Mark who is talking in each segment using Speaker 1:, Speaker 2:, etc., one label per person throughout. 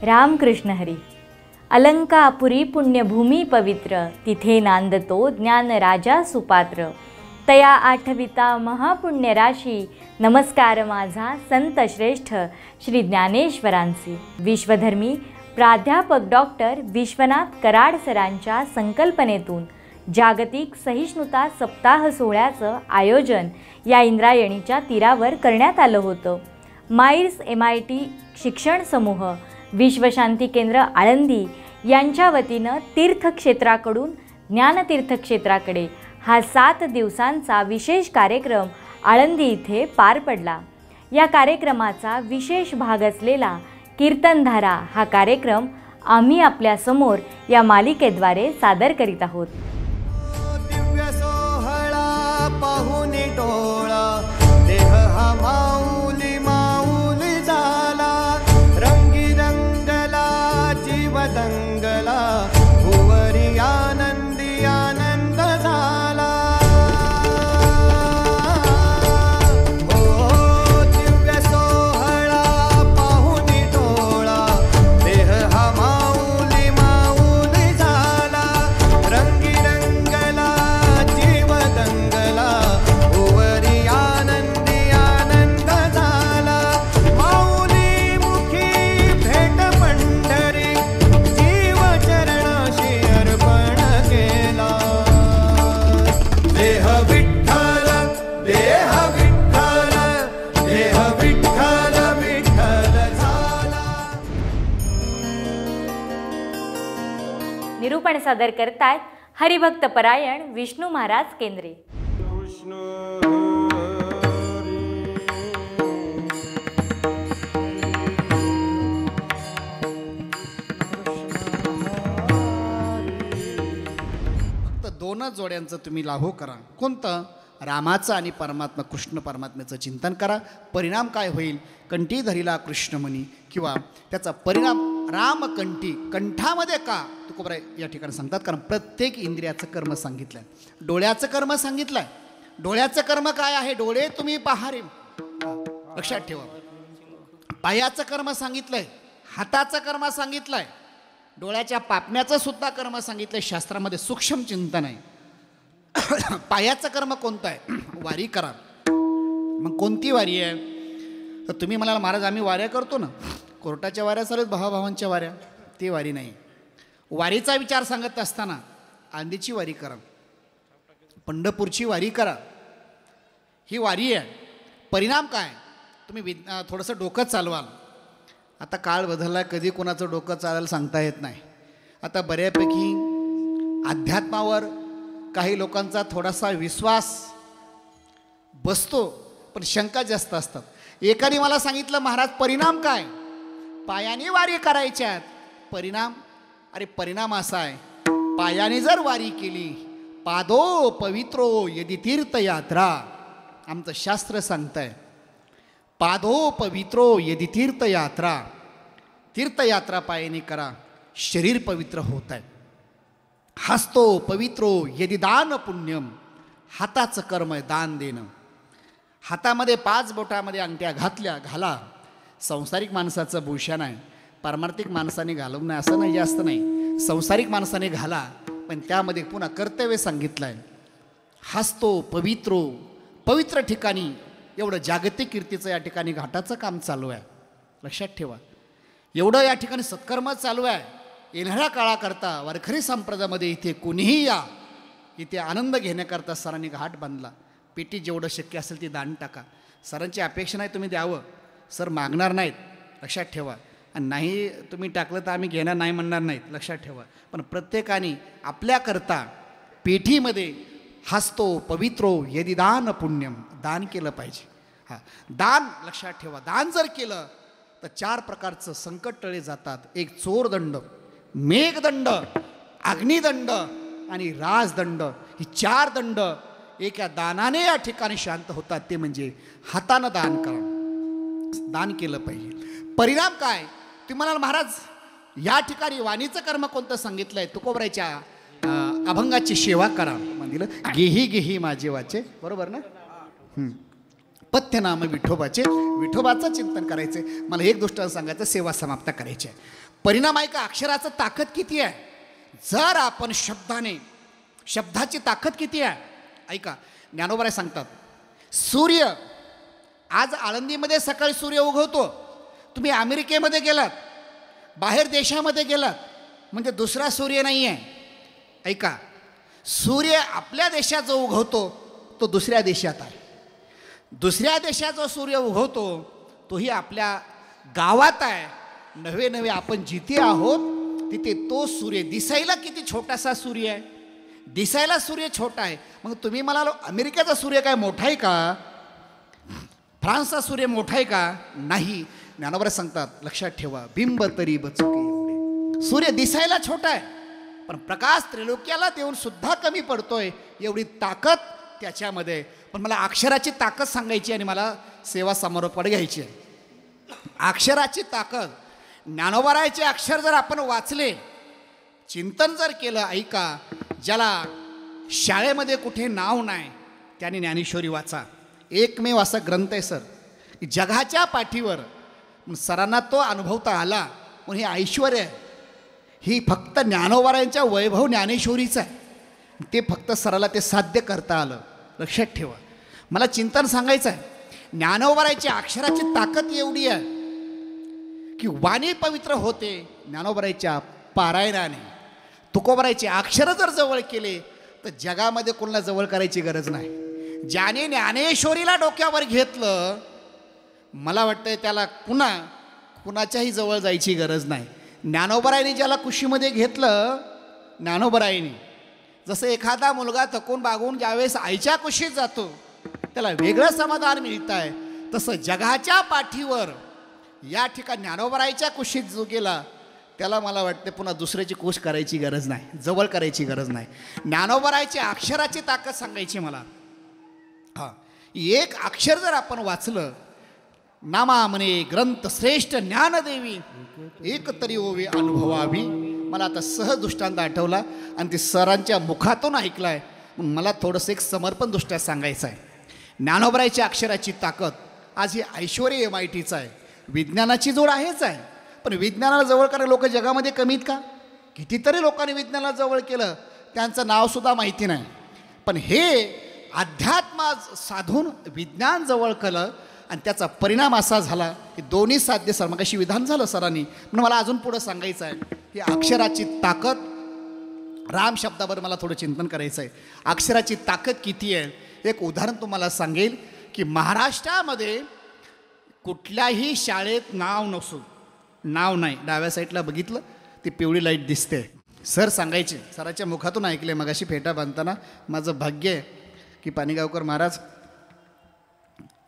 Speaker 1: रामकृष्ण हरी. अलंकापुरी पुण्यभूमी पवित्र, तिथे नांदतो ज्ञान राजा सुपात्र. तया आठविता महापुण्य राशी, नमस्कार माझा संत श्रेष्ठ श्री ज्ञानेश्वरांसी. विश्वधर्मी प्राध्यापक डॉक्टर विश्वनाथ कराड सरांच्या संकल्पनेतून जागतिक सहिष्णुता सप्ताह सोहळ्याचं आयोजन या इंद्रायणीच्या तीरावर करण्यात आलं होतं. माईर्स MIT शिक्षण समूह, विश्वशांती केंद्र आळंदी यांच्या वतीनं तीर्थक्षेत्राकडून ज्ञानतीर्थक्षेत्राकडे हा 7 दिवसांचा विशेष कार्यक्रम आळंदी इथे पार पडला. या कार्यक्रमाचा विशेष भाग असलेला कीर्तनधारा हा कार्यक्रम आम्ही आपल्या समोर या मालिकेद्वारे सादर करीत आहोत.
Speaker 2: दिव्य सोहळा पाहुनी डोळा, देह हा माऊली माऊली झाला. रंगी रंगला जीव दंगला, भुवरी आनंदी आनंद झाला. ओ दिव्य सोहळा पाहुनी डोळा, देह हा माऊली माऊली झाला. रंगी रंगला जीव दंगला, भुवरी आनंदी आनंद झाला. माऊली मुखी भेट पंढरी, जीव चरणाशी अर्पण केला. देह विठ्ठल देह विठ्ठल देह विठ्ठल विठ्ठल झाला.
Speaker 1: निरूपण सादर करतायत हरिभक्त परायण विष्णू महाराज केंद्रे.
Speaker 3: फक्त 2 जोड्यांचं तुम्ही लाभो करा. कोणतं? रामाचं आणि परमात्मा कृष्ण परमात्म्याचं चिंतन करा. परिणाम काय होईल? कंठी धरिला कृष्णमणी, किंवा त्याचा परिणाम रामकंठी. कंठामध्ये का तुकोबराय या ठिकाणी सांगतात? कारण प्रत्येक इंद्रियाचं कर्म सांगितलं आहे. डोळ्याचं कर्म सांगितलं आहे. डोळ्याचं कर्म काय आहे? डोळे तुम्ही पहा रे, लक्षात ठेवा. पायाचं कर्म सांगितलंय, हाताचं कर्म सांगितलंय, डोळ्याच्या पापण्याचं सुद्धा कर्म सांगितलंय. शास्त्रामध्ये सूक्ष्म चिंतन आहे. पायाचं कर्म कोणतं आहे? वारी करा. मग कोणती वारी आहे? तर तुम्ही म्हणाल महाराज आम्ही वाऱ्या करतो ना, कोर्टाच्या वाऱ्या चालत भावाभावांच्या वाऱ्या, ती वारी नाही. वारीचा विचार सांगत असताना आंदीची वारी करा, पंढरपूरची वारी करा. ही वारी आहे. परिणाम काय? तुम्ही थोडंसं डोकं चालवाल. आता काळ बदलला, कधी कोणाचं डोकं चालायला सांगता येत नाही. आता बऱ्यापैकी अध्यात्मावर काही लोकांचा थोडासा विश्वास बसतो, पण शंका जास्त असतात. एकाने मला सांगितलं महाराज परिणाम काय? पायाने वारी करायच्यात. परिणाम? अरे परिणाम असा आहे, पायाने जर वारी केली, पादो पवित्रो यदि तीर्थयात्रा. आमचं शास्त्र सांगतंय पादो पवित्रो यदि तीर्थयात्रा. तीर्थयात्रा पायाने करा, शरीर पवित्र होत आहे. हस्तो पवित्रो यदि दान पुण्यम. हाताचं कर्म आहे दान देणं. हातामध्ये 5 बोटामध्ये अंगठ्या घाला. संसारिक माणसाचं भूषण आहे, पारमार्थिक माणसाने घालवू नये असं नाही, जास्त नाही. संसारिक माणसाने घाला, पण त्यामध्ये पुन्हा कर्तव्य सांगितलं आहे. हस्तो पवित्रो, पवित्र ठिकाणी. एवढं जागतिक कीर्तीचं या ठिकाणी घाटाचं काम चालू आहे, लक्षात ठेवा. एवढं या ठिकाणी सत्कर्म चालू आहे. येणाऱ्या काळाकरता वारकरी संप्रदायामध्ये इथे कोणीही या, इथे आनंद घेण्याकरता सरांनी घाट बांधला. पेटी जेवढं शक्य असेल ती दान टाका. सरांची अपेक्षा नाही तुम्ही द्यावं, सर मागणार नाहीत, लक्षात ठेवा. आणि नाही तुम्ही टाकलं तर आम्ही घेणार नाही म्हणणार नाहीत, लक्षात ठेवा. पण प्रत्येकाने आपल्याकरता पेटीमध्ये हस्तो पवित्रो यदि दान पुण्यम, दान केलं पाहिजे. हां, दान लक्षात ठेवा. दान जर केलं तर 4 प्रकारचं संकट टळे जातात. एक चोरदंड, मेघदंड, अग्निदंड आणि राजदंड. ही 4 दंड एका दानाने या ठिकाणी शांत होतात. ते म्हणजे हातानं दान करा, दान केलं पाहिजे. परिणाम काय? तुम्ही म्हणाल महाराज या ठिकाणी वाणीचं कर्म कोणतं सांगितलंय? तुकोबरायच्या अभंगाची सेवा करा. म्हणजे गेही गेही माझे वाचे, बरोबर ना? पथ्यनाम विठोबाचे, विठोबाचं चिंतन करायचे. मला एक गोष्ट सांगायचं, सेवा समाप्त करायची आहे. परिणाम आहे का, अक्षराचं ताकद किती आहे. जर आपण शब्दाची ताकद किती आहे. ऐका, ज्ञानोबराय सांगतात, सूर्य आज आळंदीमध्ये सकाळी सूर्य उगवतो. तुम्ही अमेरिकेमध्ये गेलात, बाहेर देशामध्ये गेलात, म्हणजे दुसरा सूर्य नाही आहे. ऐका, सूर्य आपल्या देशात जो उगवतो तो दुसऱ्या देशात आहे. दुसऱ्या देशात जो सूर्य उगवतो तोही आपल्या गावात आहे. नव्हे नव्हे आपण जिथे आहोत तिथे तो सूर्य दिसायला किती छोटासा सूर्य आहे. दिसायला सूर्य छोटा आहे. मग तुम्ही म्हणालो अमेरिकेचा सूर्य काय मोठा आहे का, फ्रान्सचा सूर्य मोठा आहे का, नाही. ज्ञानोबा सांगतात, लक्षात ठेवा, बिंब तरी बचके एवढे. सूर्य दिसायला छोटा आहे पण प्रकाश त्रैलोक्याला देऊन सुद्धा कमी पडतोय, एवढी ताकद त्याच्यामध्ये. पण मला अक्षराची ताकद सांगायची आणि मला सेवा समारोपाकडे घ्यायची आहे. अक्षराची ताकद, ज्ञानोबारायचे अक्षर जर आपण वाचले, चिंतन जर केलं, ऐका, ज्याला शाळेमध्ये कुठे नाव नाही त्याने ज्ञानेश्वरी वाचा. एकमेव असा ग्रंथ आहे सर, जगाच्या पाठीवर. सरांना तो अनुभवता आला म्हणून हे ऐश्वर्य आहे. ही फक्त ज्ञानोबारायांच्या वैभव ज्ञानेश्वरीचं आहे. ते फक्त सराला ते साध्य करता आलं. लक्षात ठेवा, मला चिंतन सांगायचं आहे. ज्ञानोबारायच्या अक्षराची ताकद एवढी आहे की वाणी पवित्र होते ज्ञानोबारायच्या पारायणाने. तुकोबारायचे अक्षर जर जवळ केले तर जगामध्ये कोणाला जवळ करायची गरज नाही. ज्याने ज्ञानेश्वरीला डोक्यावर घेतलं, मला वाटतं त्याला कुणाच्याही जवळ जायची गरज नाही. ज्ञानोबारायने ज्याला कुशीमध्ये घेतलं, ज्ञानोबारायने, जसं एखादा मुलगा थकून बागून ज्यावेळेस आईच्या कुशीत जातो त्याला वेगळं समाधान मिळतं आहे, तसं जगाच्या पाठीवर या ठिकाणी ज्ञानोबारायच्या कुशीत जो गेला त्याला मला वाटते पुन्हा दुसऱ्याची कुश करायची गरज नाही, जवळ करायची गरज नाही. ज्ञानोबारायच्या अक्षराची ताकद सांगायची मला. हां, एक अक्षर जर आपण वाचलं, नामा म्हणे ग्रंथ श्रेष्ठ ज्ञानदेवी, एक तरी ओवी अनुभवावी. मला आता सहज दृष्टांत आठवला आणि ते सरांच्या मुखातून ऐकला आहे, म्हणून मला थोडंसं एक समर्पण दृष्ट्या सांगायचं आहे. ज्ञानोबारायच्या अक्षराची ताकद आज ही ऐश्वर्य MITचं आहे. विज्ञानाची जोड आहेच आहे, पण विज्ञानाला जवळ करणारे लोक जगामध्ये कमीत का. कितीतरी लोकांनी विज्ञानाला जवळ केलं, त्यांचं नावसुद्धा माहिती नाही. पण हे अध्यात्म साधून विज्ञान जवळ केलं आणि त्याचा परिणाम असा झाला की दोन्ही साध्य. सर मग अशी विधान झालं सरांनी, म्हणून मला अजून पुढं सांगायचं आहे की अक्षराची ताकद. राम शब्दावर मला थोडं चिंतन करायचं आहे. अक्षराची ताकद किती आहे. एक उदाहरण तुम्हाला सांगेल की महाराष्ट्रामध्ये कुठल्याही शाळेत नाव नाही. डाव्या साईडला बघितलं ती पिवळी लाईट दिसते. सर सांगायचे, सराच्या मुखातून ऐकले मगाशी फेटा बांधताना, माझं भाग्य आहे की पाणीगावकर महाराज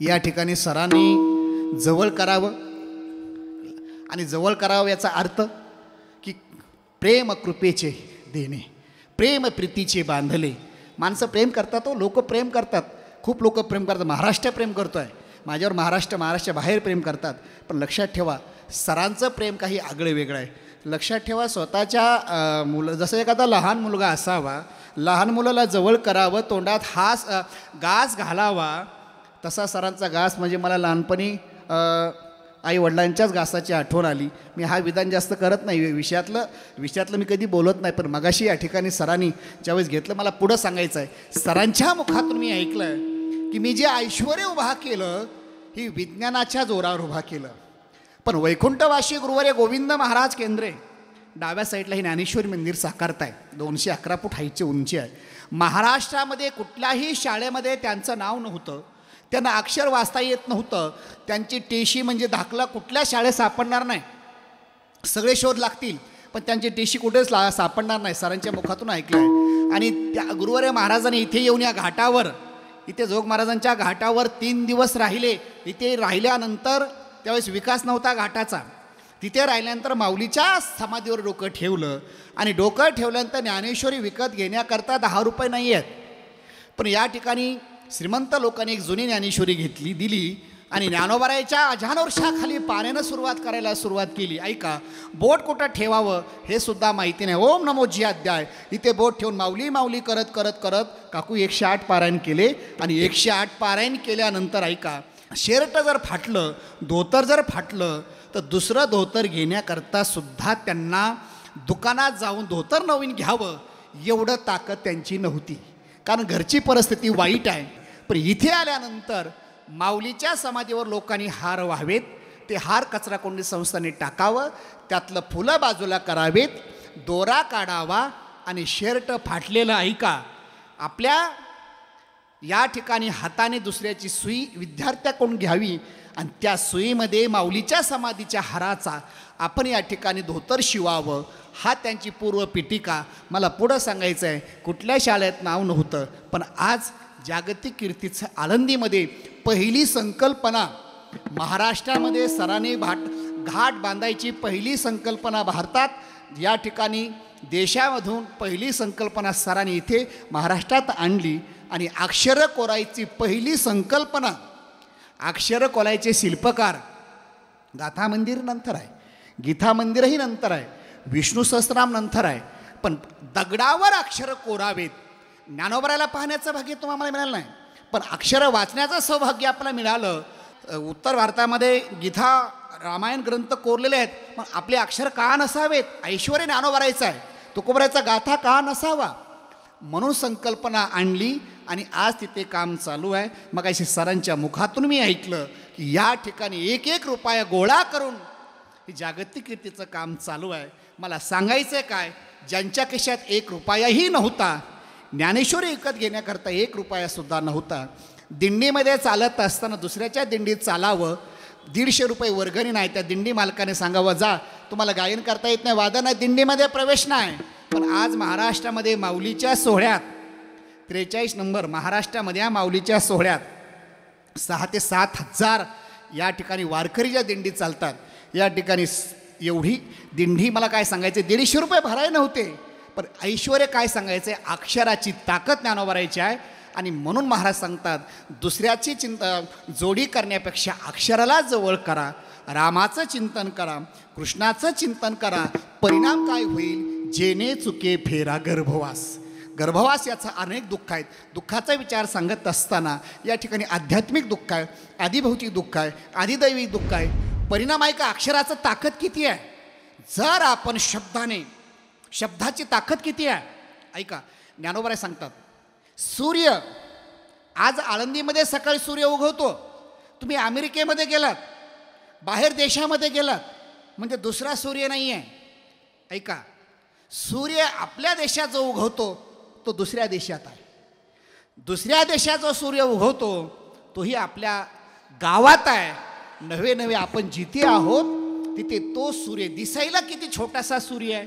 Speaker 3: या ठिकाणी सरांनी जवळ करावं. आणि जवळ करावं याचा अर्थ की प्रेम कृपेचे देणे, प्रेम प्रीतीचे बांधले. माणसं प्रेम करतात, तो लोक प्रेम करतात, खूप लोक प्रेम करतात. महाराष्ट्र प्रेम करतो आहे माझ्यावर, महाराष्ट्र बाहेर प्रेम करतात. पण लक्षात ठेवा, सरांचं प्रेम काही आगळं वेगळं आहे. लक्षात ठेवा, स्वतःच्या मुलं, जसं एखादा लहान मुलगा असावा, लहान मुलाला जवळ करावं, तोंडात घास घालावा, तसा सरांचा घास म्हणजे मला लहानपणी आई वडिलांच्याच घासाची आठवण आली. मी हा विधान जास्त करत नाही, विषयातलं मी कधी बोलत नाही. पण मगाशी या ठिकाणी सरांनी ज्यावेळेस घेतलं, मला पुढं सांगायचं आहे. सरांच्या मुखातून मी ऐकलं की मी जे ऐश्वर्य उभा केलं ही विज्ञानाच्या जोरावर उभा केलं. पण वैकुंठवासी गुरुवर्य गोविंद महाराज केंद्रे डाव्या साईडला ही ज्ञानेश्वरी मंदिर साकारताय. 211 फूट हाईटची उंची आहे. महाराष्ट्रामध्ये कुठल्याही शाळेमध्ये त्यांचं नाव नव्हतं, त्यांना अक्षर वाचता येत नव्हतं. त्यांची टेशी म्हणजे दाखला कुठल्या शाळेत सापडणार नाही. सगळे शोध लागतील पण त्यांची टेशी कुठेच सापडणार नाही. सरांच्या मुखातून ऐकलं आहे. आणि त्या गुरुवर्य महाराजांनी इथे येऊन या घाटावर, इथे जोग महाराजांच्या घाटावर 3 दिवस राहिले. इथे राहिल्यानंतर त्यावेळेस विकास नव्हता घाटाचा. तिथे राहिल्यानंतर माऊलीच्या समाधीवर डोकं ठेवलं आणि डोकं ठेवल्यानंतर ज्ञानेश्वरी विकत घेण्याकरता 10 रुपये नाही आहेत. पण या ठिकाणी श्रीमंत लोकांनी एक जुनी ज्ञानेश्वरी दिली. आणि ज्ञानोबारायच्या अजानोरशाखाली पाण्यानं सुरुवात केली. ऐका, बोट कुठं ठेवावं हे सुद्धा माहिती नाही. ओम नमो जी अध्याय इथे बोट ठेवून माऊली माऊली करत करत करत काकू 108 पारायण केले. आणि 108 पारायण केल्यानंतर ऐका, शर्ट जर फाटलं, धोतर जर फाटलं, तर दुसरं धोतर घेण्याकरता सुद्धा त्यांना दुकानात जाऊन धोतर नवीन घ्यावं एवढं ताकद त्यांची नव्हती, कारण घरची परिस्थिती वाईट आहे. पण इथे आल्यानंतर माऊलीच्या समाधीवर लोकांनी हार व्हावेत, ते हार कचरा कोंडी संस्थांनी टाकावं, त्यातलं फुलं बाजूला करावेत, दोरा काढावा आणि शर्ट फाटलेलं ऐका आपल्या या ठिकाणी हाताने दुसऱ्याची सुई विद्यार्थ्याकडून घ्यावी आणि त्या सुईमध्ये माऊलीच्या समाधीच्या हाराचा आपण या ठिकाणी धोतर शिवावं. हा त्यांची पूर्व पीठिका. मला पुढं सांगायचं आहे, कुठल्या शाळेत नाव नव्हतं, पण आज जागतिक कीर्तीचं आळंदीमध्ये पहिली संकल्पना महाराष्ट्रामध्ये सरांनी घाट बांधायची पहिली संकल्पना भारतात या ठिकाणी देशामधून पहिली संकल्पना सरांनी इथे महाराष्ट्रात आणली. आणि अक्षरं कोरायची पहिली संकल्पना, अक्षरं कोरायचे शिल्पकार गाथा मंदिर नंतर आहे, गीता मंदिरही नंतर आहे, विष्णू सहस्रनाम नंतर आहे, पण दगडावर अक्षरं कोरावेत. ज्ञानोबारायला पाहण्याचं भाग्य तुम्हाला मिळालं नाही, पण अक्षरं वाचण्याचं सौभाग्य आपल्याला मिळालं. उत्तर भारतामध्ये गीता रामायण ग्रंथ कोरलेले आहेत, पण आपले अक्षर का नसावेत? ऐश्वर्य ज्ञानोबारायचं आहे, तुकोबारायचा गाथा का नसावा? म्हणून संकल्पना आणली आणि आज तिथे काम चालू आहे. मग अशी सरांच्या मुखातून मी ऐकलं की या ठिकाणी 1-1 रुपया गोळा करून ही जागतिक कीर्तीचं काम चालू आहे. मला सांगायचं काय, ज्यांच्या खिशात 1 रुपयाही नव्हता, ज्ञानेश्वरी विकत घेण्याकरता 1 रुपयासुद्धा नव्हता, दिंडीमध्ये चालत असताना दुसऱ्याच्या दिंडीत चालावं, 150 रुपये वर्गणी नाही, त्या दिंडी मालकाने सांगावं जा तुम्हाला गायन करता येत नाही, वादन आहे, दिंडीमध्ये प्रवेश नाही. पण आज महाराष्ट्रामध्ये माऊलीच्या सोहळ्यात 43 नंबर महाराष्ट्रामध्ये या माऊलीच्या सोहळ्यात 6 ते 7 हजार या ठिकाणी वारकरीच्या दिंडी चालतात. या ठिकाणी एवढी दिंडी, मला काय सांगायचं, 150 रुपये भराय नव्हते, पण ऐश्वर्य काय सांगायचं, अक्षराची ताकद ज्ञानोबारायची आहे. आणि म्हणून महाराज सांगतात, दुसऱ्याची जोडी करण्यापेक्षा अक्षराला जवळ करा, रामाचं चिंतन करा, कृष्णाचं चिंतन करा. परिणाम काय होईल, जेणे चुके फेरा गर्भवास याचा अनेक दुःख आहेत. दुःखाचा विचार सांगत असताना या ठिकाणी आध्यात्मिक दुःख आहे, आदिभौतिक दुःख आहे, आदिदैविक दुःख आहे. परिणाम आहे का, अक्षराचं ताकद किती आहे. जर आपण शब्दाची ताकद किती आहे. ऐका, ज्ञानोबाराय सांगतात, सूर्य आज आळंदीमध्ये सकाळी सूर्य उगवतो, तुम्ही अमेरिकेमध्ये गेलात, बाहेर देशामध्ये गेलात, म्हणजे दुसरा सूर्य नाही आहे. ऐका, सूर्य आपल्या देशात जो उगवतो तो दुसऱ्या देशात आहे, दुसऱ्या देशात जो सूर्य उगवतो तोही आपल्या गावात आहे. नव्हे आपण जिथे आहोत तिथे तो सूर्य दिसायला किती छोटासा सूर्य आहे,